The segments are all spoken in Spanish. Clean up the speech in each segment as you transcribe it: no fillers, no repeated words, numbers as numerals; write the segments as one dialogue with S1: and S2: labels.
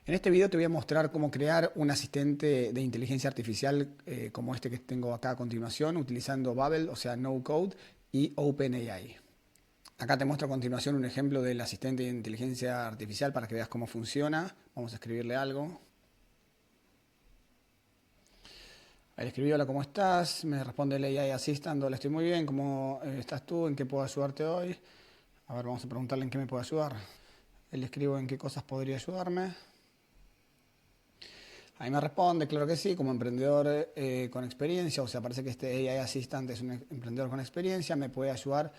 S1: En este video te voy a mostrar cómo crear un asistente de inteligencia artificial como este que tengo acá a continuación, utilizando Babel, o sea, no code, y OpenAI. Acá te muestro a continuación un ejemplo del asistente de inteligencia artificial para que veas cómo funciona. Vamos a escribirle algo. Ahí le escribí: hola, ¿cómo estás? Me responde el AI Assistant: hola, estoy muy bien, ¿cómo estás tú? ¿En qué puedo ayudarte hoy? A ver, vamos a preguntarle en qué me puede ayudar. Le escribo en qué cosas podría ayudarme. Ahí me responde, claro que sí, como emprendedor con experiencia, o sea, parece que este AI Assistant es un emprendedor con experiencia, me puede ayudar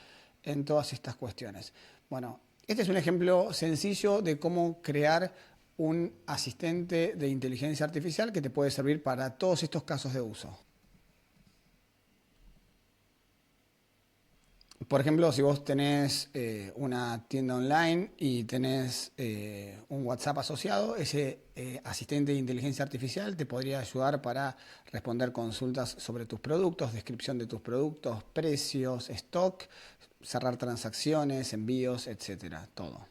S1: en todas estas cuestiones. Bueno, este es un ejemplo sencillo de cómo crear un asistente de inteligencia artificial que te puede servir para todos estos casos de uso. Por ejemplo, si vos tenés una tienda online y tenés un WhatsApp asociado, ese asistente de inteligencia artificial te podría ayudar para responder consultas sobre tus productos, descripción de tus productos, precios, stock, cerrar transacciones, envíos, etcétera, todo.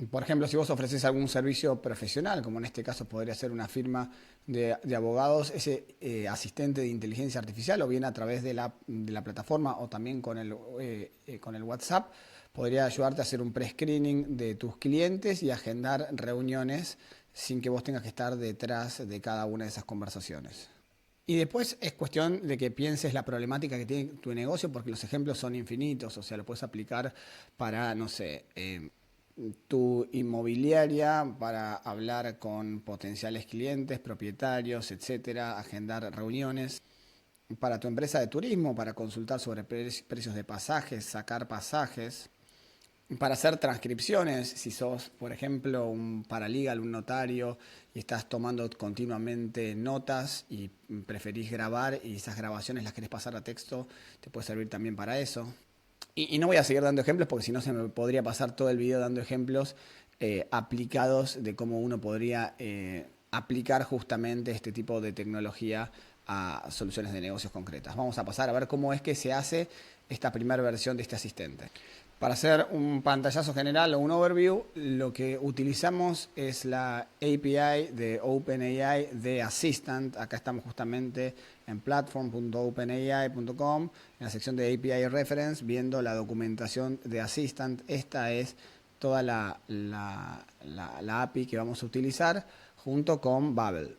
S1: Por ejemplo, si vos ofreces algún servicio profesional, como en este caso podría ser una firma de abogados, ese asistente de inteligencia artificial, o bien a través de la plataforma o también con el WhatsApp, podría ayudarte a hacer un pre-screening de tus clientes y agendar reuniones sin que vos tengas que estar detrás de cada una de esas conversaciones. Y después es cuestión de que pienses la problemática que tiene tu negocio, porque los ejemplos son infinitos, o sea, lo puedes aplicar para, no sé, tu inmobiliaria, para hablar con potenciales clientes, propietarios, etcétera, agendar reuniones. Para tu empresa de turismo, para consultar sobre precios de pasajes, sacar pasajes. Para hacer transcripciones, si sos, por ejemplo, un paralegal, un notario, y estás tomando continuamente notas y preferís grabar y esas grabaciones las querés pasar a texto, te puede servir también para eso. Y no voy a seguir dando ejemplos porque si no se me podría pasar todo el video dando ejemplos aplicados de cómo uno podría aplicar justamente este tipo de tecnología a soluciones de negocios concretas. Vamos a pasar a ver cómo es que se hace esta primera versión de este asistente. Para hacer un pantallazo general o un overview, lo que utilizamos es la API de OpenAI de Assistant. Acá estamos justamente en platform.openai.com, en la sección de API Reference, viendo la documentación de Assistant. Esta es toda la API que vamos a utilizar junto con Babel.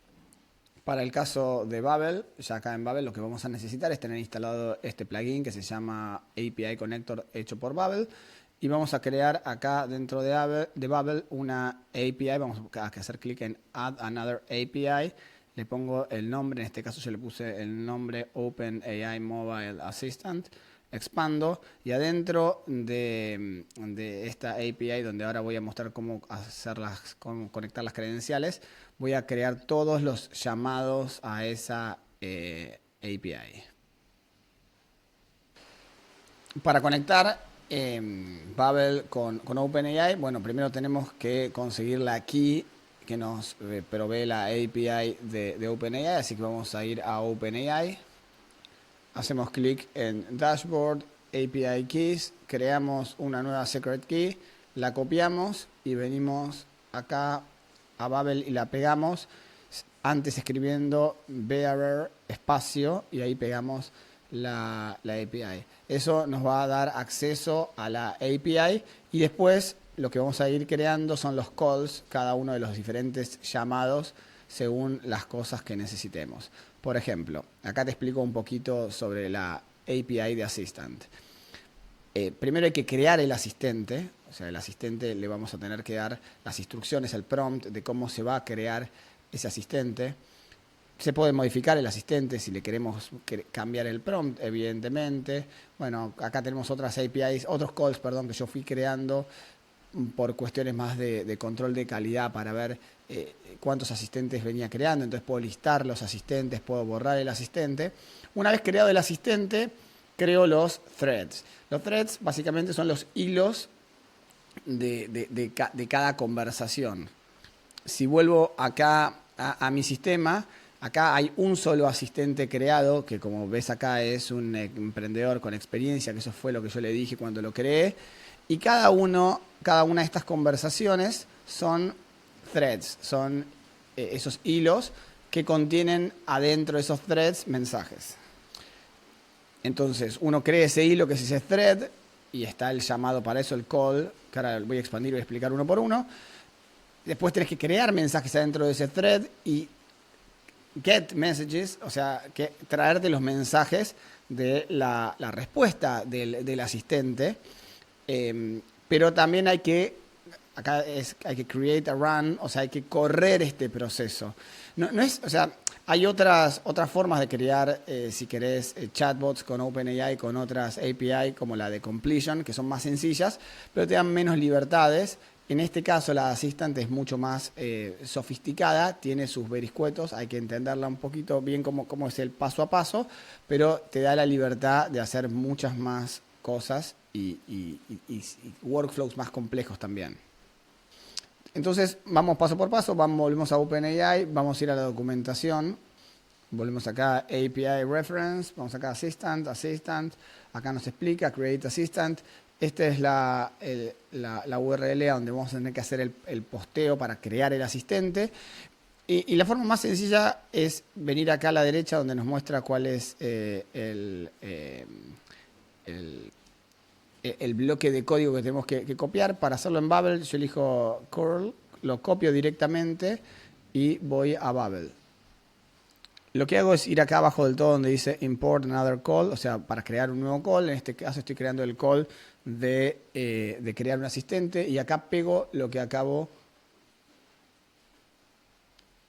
S1: Para el caso de Babel, ya acá en Babel lo que vamos a necesitar es tener instalado este plugin que se llama API Connector hecho por Babel. Y vamos a crear acá dentro de Babel una API. Vamos a hacer clic en Add Another API. Le pongo el nombre, en este caso yo le puse el nombre OpenAI Mobile Assistant. Expando y adentro de esta API, donde ahora voy a mostrar cómo cómo conectar las credenciales, voy a crear todos los llamados a esa API. Para conectar Babel con OpenAI, bueno, primero tenemos que conseguir la key que nos provee la API de OpenAI, así que vamos a ir a OpenAI. Hacemos clic en Dashboard, API Keys, creamos una nueva secret key, la copiamos y venimos acá a Babel y la pegamos, antes escribiendo bearer espacio, y ahí pegamos la API. Eso nos va a dar acceso a la API y después lo que vamos a ir creando son los calls, cada uno de los diferentes llamados según las cosas que necesitemos. Por ejemplo, acá te explico un poquito sobre la API de Assistant. Primero hay que crear el asistente, o sea, el asistente le vamos a tener que dar las instrucciones, el prompt de cómo se va a crear ese asistente. Se puede modificar el asistente si le queremos cambiar el prompt, evidentemente. Bueno, acá tenemos otras APIs, otros calls, perdón, que yo fui creando por cuestiones más de control de calidad para ver cuántos asistentes venía creando. Entonces puedo listar los asistentes, puedo borrar el asistente. Una vez creado el asistente, creo los threads. Los threads básicamente son los hilos de cada conversación. Si vuelvo acá a mi sistema, acá hay un solo asistente creado, que como ves acá es un emprendedor con experiencia, que eso fue lo que yo le dije cuando lo creé. Y cada una de estas conversaciones son threads, son esos hilos que contienen adentro de esos threads mensajes. Entonces, uno crea ese hilo que es ese thread y está el llamado para eso, el call, que ahora voy a expandir y voy a explicar uno por uno. Después tenés que crear mensajes adentro de ese thread y get messages, o sea, traerte los mensajes de la respuesta del asistente. Pero también hay que create a run, o sea, hay que correr este proceso. No es, o sea, hay otras formas de crear, si querés, chatbots con OpenAI, con otras API, como la de Completion, que son más sencillas, pero te dan menos libertades. En este caso, la Assistant es mucho más sofisticada, tiene sus vericuetos, hay que entenderla un poquito bien cómo es el paso a paso, pero te da la libertad de hacer muchas más cosas y workflows más complejos también. Entonces, vamos paso por paso, volvemos a OpenAI, vamos a ir a la documentación, volvemos acá API Reference, vamos acá Assistant, acá nos explica Create Assistant. Esta es la URL a donde vamos a tener que hacer el posteo para crear el asistente. Y la forma más sencilla es venir acá a la derecha donde nos muestra cuál es el bloque de código que tenemos que copiar. Para hacerlo en Babel, yo elijo curl, lo copio directamente y voy a Babel. Lo que hago es ir acá abajo del todo donde dice Import Another Call, o sea, para crear un nuevo call. En este caso estoy creando el call de crear un asistente y acá pego lo que acabo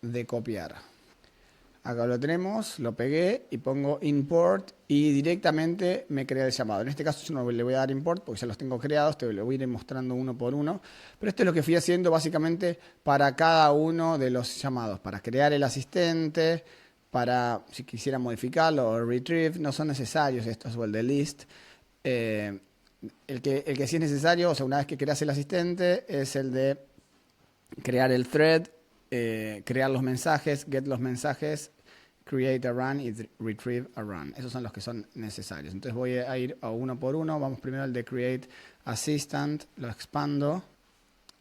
S1: de copiar. Acá lo tenemos, lo pegué y pongo import y directamente me crea el llamado. En este caso yo no le voy a dar import porque ya los tengo creados, te lo voy a ir mostrando uno por uno. Pero esto es lo que fui haciendo básicamente para cada uno de los llamados. Para crear el asistente, para si quisiera modificarlo o retrieve, no son necesarios estos o el de list. El que sí es necesario, o sea, una vez que creas el asistente, es el de crear el thread, crear los mensajes, get los mensajes, create a run y retrieve a run. Esos son los que son necesarios. Entonces voy a ir a uno por uno. Vamos primero al de create assistant, lo expando.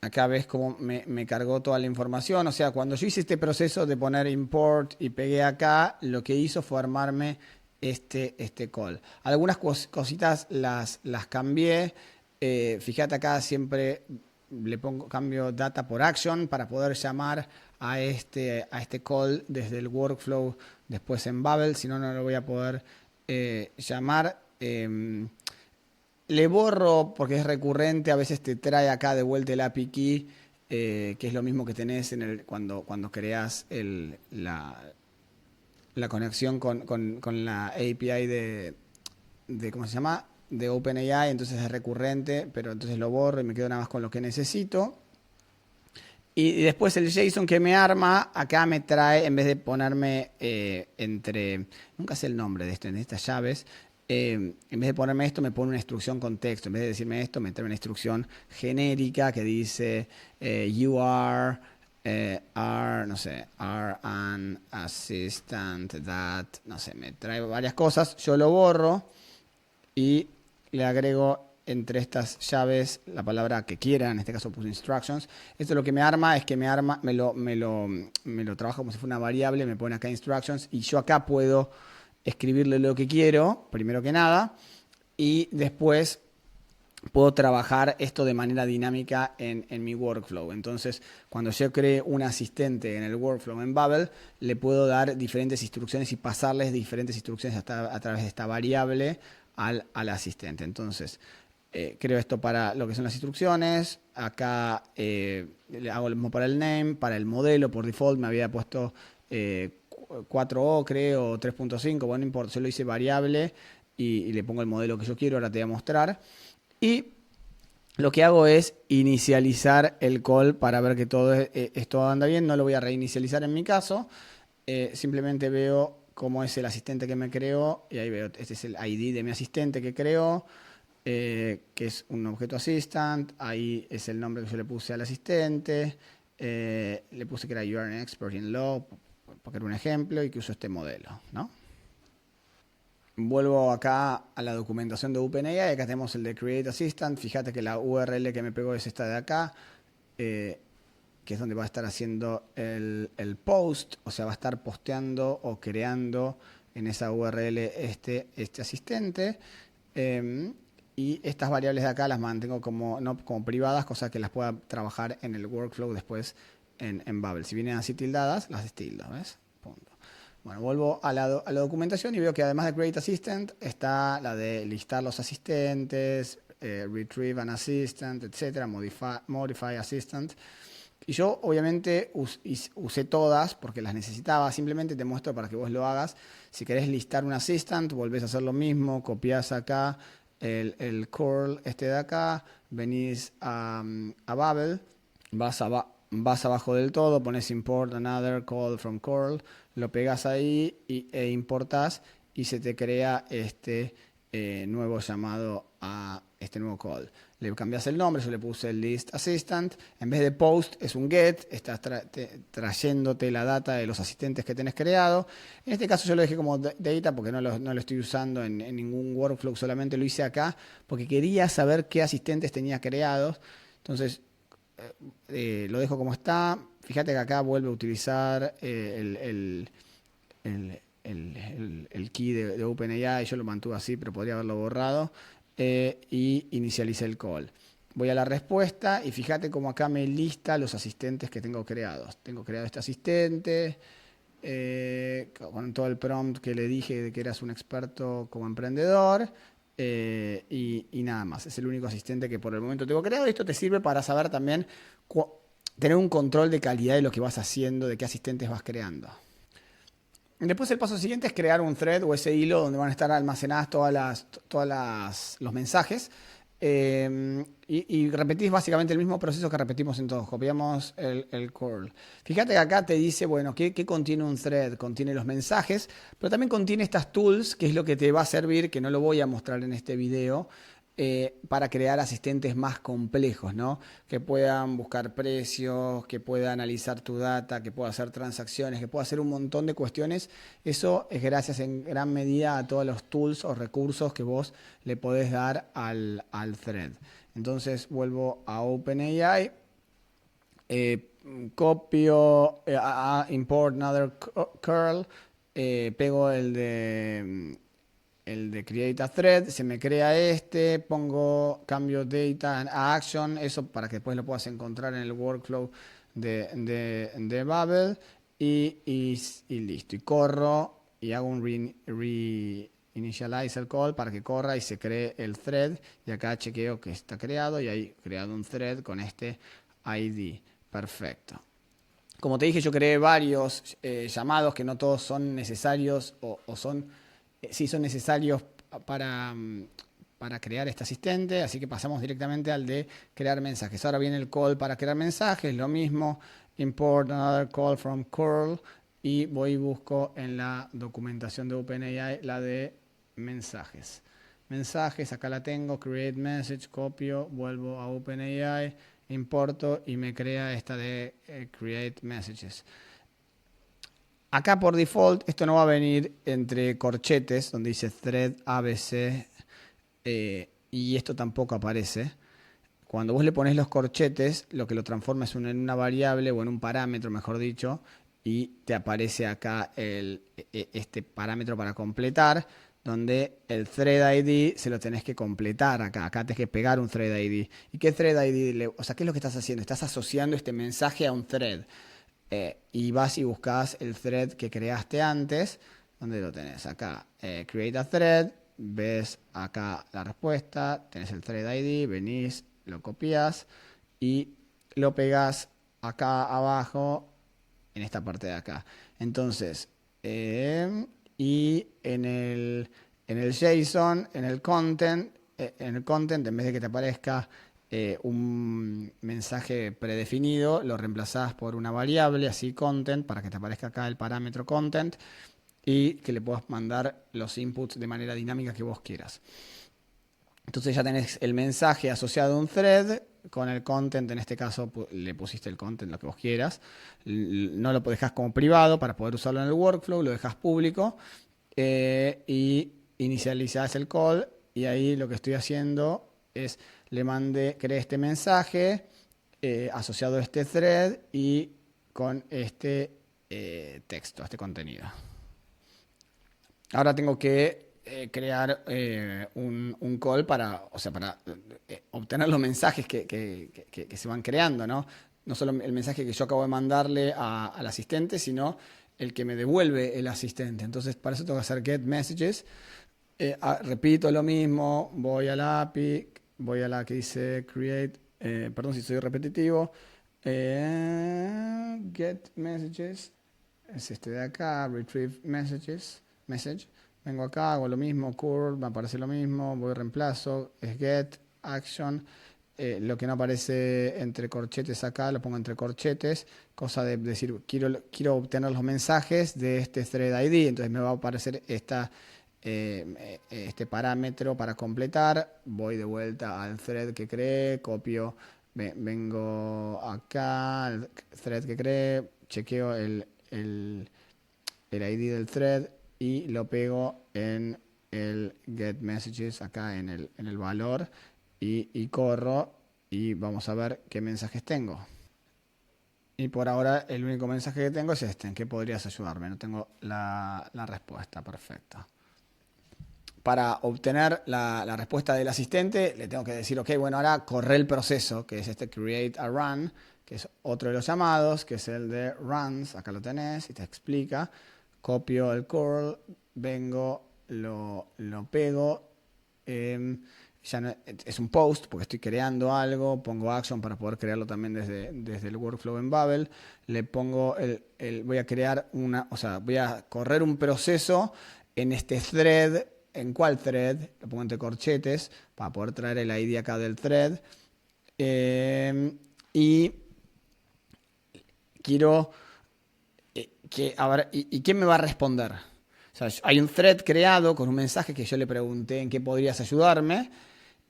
S1: Acá ves cómo me cargó toda la información. O sea, cuando yo hice este proceso de poner import y pegué acá, lo que hizo fue armarme este call. Algunas cositas las cambié. Fíjate acá siempre cambio data por action para poder llamar a este call desde el workflow después en Babel, si no, no lo voy a poder llamar. Le borro porque es recurrente, a veces te trae acá de vuelta el API key, que es lo mismo que tenés cuando creas la conexión con la API de ¿cómo se llama? De OpenAI, entonces es recurrente, pero entonces lo borro y me quedo nada más con lo que necesito. Y después el JSON que me arma, acá me trae, en vez de ponerme nunca sé el nombre de esto, en estas llaves, en vez de ponerme esto, me pone una instrucción con texto. En vez de decirme esto, me trae una instrucción genérica que dice you are, no sé, are an assistant that, no sé, me trae varias cosas. Yo lo borro y le agrego entre estas llaves la palabra que quiera, en este caso puse instructions. Esto lo que me arma es que me lo trabaja como si fuera una variable, me pone acá instructions y yo acá puedo escribirle lo que quiero, primero que nada, y después puedo trabajar esto de manera dinámica en mi workflow. Entonces, cuando yo cree un asistente en el workflow en Babel, le puedo dar diferentes instrucciones y pasarles diferentes instrucciones a través de esta variable al asistente. Entonces, creo esto para lo que son las instrucciones. Acá le hago lo mismo para el name, para el modelo. Por default me había puesto 4O, creo, o 3.5. Bueno, no importa, yo lo hice variable y le pongo el modelo que yo quiero. Ahora te voy a mostrar. Y lo que hago es inicializar el call para ver que todo anda bien. No lo voy a reinicializar en mi caso. Simplemente veo cómo es el asistente que me creó. Y ahí veo, este es el ID de mi asistente que creó, que es un objeto assistant. Ahí es el nombre que yo le puse al asistente. Le puse que era You are an expert in law, porque era un ejemplo, y que uso este modelo, ¿no? Vuelvo acá a la documentación de OpenAI. Acá tenemos el de Create Assistant. Fíjate que la URL que me pegó es esta de acá. que es donde va a estar haciendo el post, o sea, va a estar posteando o creando en esa URL este asistente. Y estas variables de acá las mantengo no como privadas, cosa que las pueda trabajar en el workflow después en Babel. Si vienen así tildadas, las destildo, ¿ves? Punto. Bueno, vuelvo a la documentación y veo que además de Create Assistant está la de listar los asistentes, Retrieve an Assistant, etcétera, modify Assistant. Y yo obviamente usé todas porque las necesitaba. Simplemente te muestro para que vos lo hagas. Si querés listar un assistant, volvés a hacer lo mismo. Copias acá el curl de acá. Venís a Babel. Vas abajo del todo. Pones import another call from curl. Lo pegas ahí e importás. Y se te crea este nuevo llamado a este nuevo call. Le cambias el nombre, yo le puse el list assistant. En vez de post es un get, estás trayéndote la data de los asistentes que tenés creado. En este caso yo lo dejé como data porque no lo estoy usando en ningún workflow, solamente lo hice acá porque quería saber qué asistentes tenía creados. Entonces lo dejo como está. Fíjate que acá vuelve a utilizar el key de OpenAI. Yo lo mantuve así, pero podría haberlo borrado. Y inicialicé el call. Voy a la respuesta y fíjate cómo acá me lista los asistentes que tengo creados. Tengo creado este asistente con todo el prompt que le dije de que eras un experto como emprendedor y nada más. Es el único asistente que por el momento tengo creado. Esto te sirve para saber también tener un control de calidad de lo que vas haciendo, de qué asistentes vas creando. Después el paso siguiente es crear un thread o ese hilo donde van a estar almacenadas todos los mensajes. Y repetís básicamente el mismo proceso que repetimos en todos. Copiamos el curl. Fíjate que acá te dice, bueno, ¿qué contiene un thread? Contiene los mensajes, pero también contiene estas tools, que es lo que te va a servir, que no lo voy a mostrar en este video, para crear asistentes más complejos, ¿no? Que puedan buscar precios, que pueda analizar tu data, que pueda hacer transacciones, que pueda hacer un montón de cuestiones. Eso es gracias en gran medida a todos los tools o recursos que vos le podés dar al thread. Entonces vuelvo a OpenAI, copio, import another curl, pego el de create a thread, se me crea cambio data a action, eso para que después lo puedas encontrar en el workflow de Babel y listo. Y corro y hago un reinitialize el call para que corra y se cree el thread y acá chequeo que está creado y ahí creado un thread con este ID. Perfecto. Como te dije, yo creé varios llamados que no todos son necesarios o son necesarios para crear este asistente, así que pasamos directamente al de crear mensajes. Ahora viene el call para crear mensajes, lo mismo, import another call from curl y voy y busco en la documentación de OpenAI la de mensajes. Mensajes, acá la tengo, create message, copio, vuelvo a OpenAI, importo y me crea esta de create messages. Acá por default esto no va a venir entre corchetes donde dice thread ABC y esto tampoco aparece. Cuando vos le pones los corchetes, lo que lo transforma es en una variable o en un parámetro, mejor dicho, y te aparece acá este parámetro para completar, donde el thread ID se lo tenés que completar acá. Acá tenés que pegar un thread ID. ¿Y qué thread ID? O sea, ¿qué es lo que estás haciendo? Estás asociando este mensaje a un thread. Y vas y buscas el thread que creaste antes. ¿Dónde lo tenés? Acá, create a thread. Ves acá la respuesta. Tenés el thread ID. Venís, lo copias y lo pegas acá abajo en esta parte de acá. Entonces, y en el JSON, en el content, en vez de que te aparezca un mensaje predefinido, lo reemplazás por una variable, así content, para que te aparezca acá el parámetro content y que le puedas mandar los inputs de manera dinámica que vos quieras. Entonces ya tenés el mensaje asociado a un thread con el content, en este caso le pusiste el content, lo que vos quieras. No lo dejás como privado para poder usarlo en el workflow, lo dejas público y inicializás el call y ahí lo que estoy haciendo es creé este mensaje, asociado a este thread y con este texto, este contenido. Ahora tengo que crear un call para obtener los mensajes que se van creando, ¿no? No solo el mensaje que yo acabo de mandarle al asistente, sino el que me devuelve el asistente. Entonces, para eso tengo que hacer get messages. Repito lo mismo, voy a la API, voy a la que dice create, perdón si soy repetitivo, get messages, es este de acá, retrieve messages, message, vengo acá, hago lo mismo, curl, me aparece lo mismo, voy reemplazo, es get, action, lo que no aparece entre corchetes acá, lo pongo entre corchetes, cosa de decir, quiero obtener los mensajes de este thread ID, entonces me va a aparecer este parámetro para completar, voy de vuelta al thread que creé, copio, vengo acá, al thread que creé, chequeo el ID del thread y lo pego en el get messages acá en el valor y corro y vamos a ver qué mensajes tengo. Y por ahora el único mensaje que tengo es este, ¿en qué podrías ayudarme? No tengo la respuesta perfecta. Para obtener la respuesta del asistente, le tengo que decir, ok, bueno, ahora corre el proceso, que es este create a run, que es otro de los llamados, que es el de runs, acá lo tenés, y te explica. Copio el curl, vengo, lo pego, ya no, es un post, porque estoy creando algo, pongo action para poder crearlo también desde el workflow en Babel, le pongo voy a crear voy a correr un proceso en este thread. ¿En cuál thread? Lo pongo entre corchetes para poder traer el ID acá del thread. Y quiero ¿y quién me va a responder? O sea, hay un thread creado con un mensaje que yo le pregunté en qué podrías ayudarme.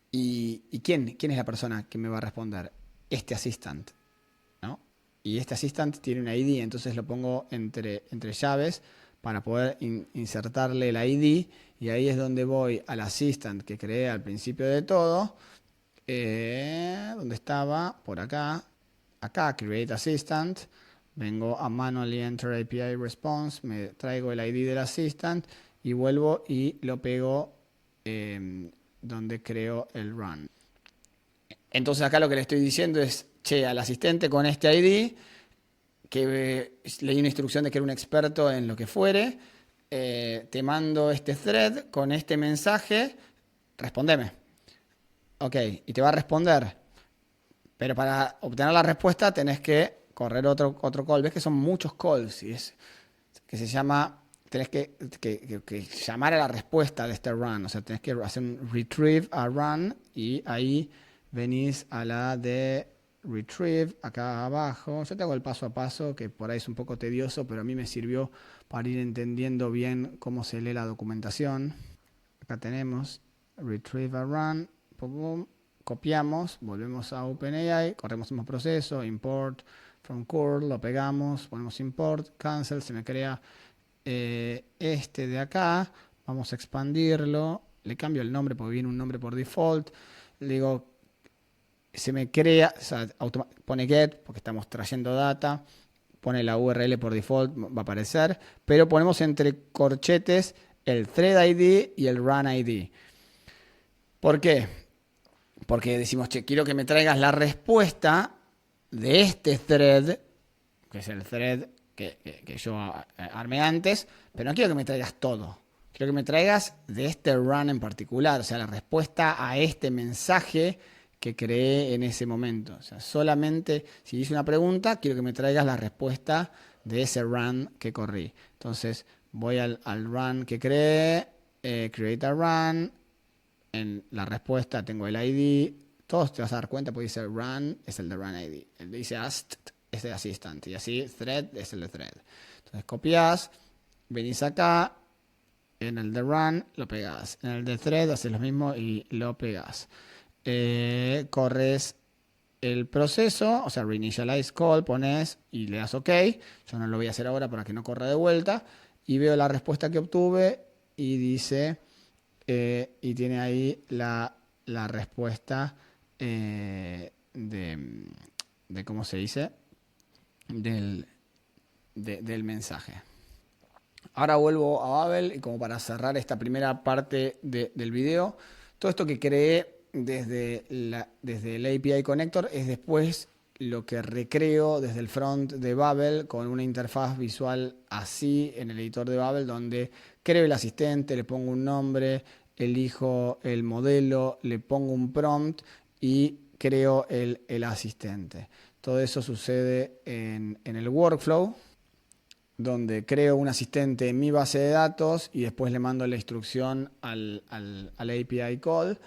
S1: ¿Y quién es la persona que me va a responder? Este assistant, ¿no? Y este assistant tiene un ID, entonces lo pongo entre llaves para poder insertarle el ID, y ahí es donde voy al assistant que creé al principio de todo, donde estaba, por acá, create assistant, vengo a manually enter API response, me traigo el ID del assistant y vuelvo y lo pego donde creo el run. Entonces acá lo que le estoy diciendo es, che, al asistente con este ID, que leí una instrucción de que era un experto en lo que fuere, te mando este thread con este mensaje, respondeme. Ok, y te va a responder. Pero para obtener la respuesta tenés que correr otro call. Ves que son muchos calls, y es que se llama, tenés que llamar a la respuesta de este run. O sea, tenés que hacer un retrieve a run, y ahí venís a la de retrieve acá abajo. Yo te hago el paso a paso, que por ahí es un poco tedioso, pero a mí me sirvió para ir entendiendo bien cómo se lee la documentación. Acá tenemos retrieve a run, copiamos, volvemos a OpenAI, corremos el mismo proceso, import from curl, lo pegamos, ponemos import, cancel, se me crea este de acá, vamos a expandirlo, le cambio el nombre porque viene un nombre por default, le digo, se me crea, o sea, pone get porque estamos trayendo data, pone la URL por default, va a aparecer, pero ponemos entre corchetes el thread ID y el run ID. ¿Por qué? Porque decimos, che, quiero que me traigas la respuesta de este thread, que es el thread que yo armé antes, pero no quiero que me traigas todo. Quiero que me traigas de este run en particular, o sea, la respuesta a este mensaje que creé en ese momento. O sea, solamente si hice una pregunta, quiero que me traigas la respuesta de ese run que corrí. Entonces, voy al run que creé, create a run. En la respuesta tengo el ID. Todos te vas a dar cuenta porque dice run, es el de run ID. El que dice asked es el assistant. Y así thread es el de thread. Entonces copias, venís acá, en el de run lo pegás. En el de thread haces lo mismo y lo pegás. Corres el proceso, o sea, reinitialize call, pones y le das OK. Yo no lo voy a hacer ahora para que no corra de vuelta. Y veo la respuesta que obtuve y dice... y tiene ahí la respuesta de ¿cómo se dice? Del mensaje. Ahora vuelvo a Babel y como para cerrar esta primera parte del video, todo esto que creé desde el API Connector es después lo que recreo desde el front de Babel con una interfaz visual así en el editor de Babel, donde creo el asistente, le pongo un nombre, elijo el modelo, le pongo un prompt y creo el asistente. Todo eso sucede en el workflow, donde creo un asistente en mi base de datos y después le mando la instrucción al API call.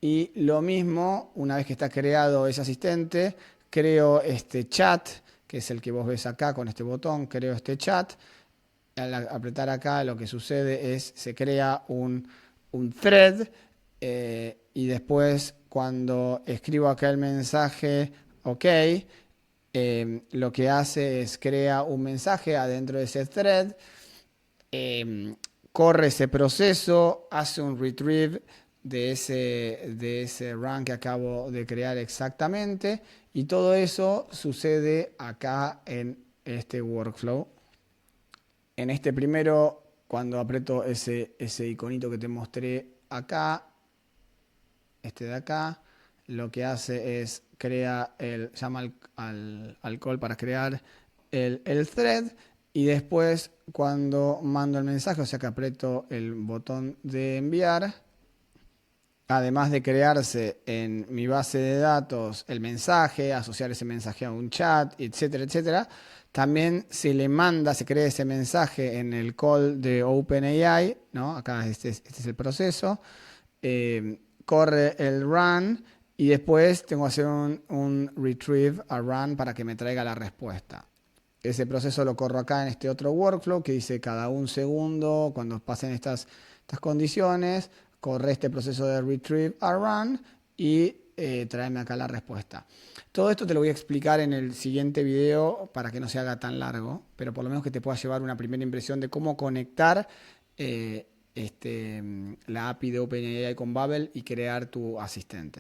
S1: Y lo mismo, una vez que está creado ese asistente, creo este chat, que es el que vos ves acá con este botón, creo este chat. Al apretar acá lo que sucede es, se crea un thread y después cuando escribo acá el mensaje, ok, lo que hace es crea un mensaje adentro de ese thread, corre ese proceso, hace un retrieve de ese run que acabo de crear exactamente, y todo eso sucede acá en este workflow. En este primero, cuando aprieto ese iconito que te mostré acá, este de acá, lo que hace es llama al call para crear el thread, y después cuando mando el mensaje, o sea que aprieto el botón de enviar, además de crearse en mi base de datos el mensaje, asociar ese mensaje a un chat, etcétera, etcétera, también se le manda, se crea ese mensaje en el call de OpenAI, ¿no? Acá este es el proceso. Corre el run y después tengo que hacer un retrieve a run para que me traiga la respuesta. Ese proceso lo corro acá en este otro workflow que dice cada un segundo, cuando pasen estas condiciones, corre este proceso de retrieve a run y tráeme acá la respuesta. Todo esto te lo voy a explicar en el siguiente video para que no se haga tan largo, pero por lo menos que te pueda llevar una primera impresión de cómo conectar la API de OpenAI con Babel y crear tu asistente.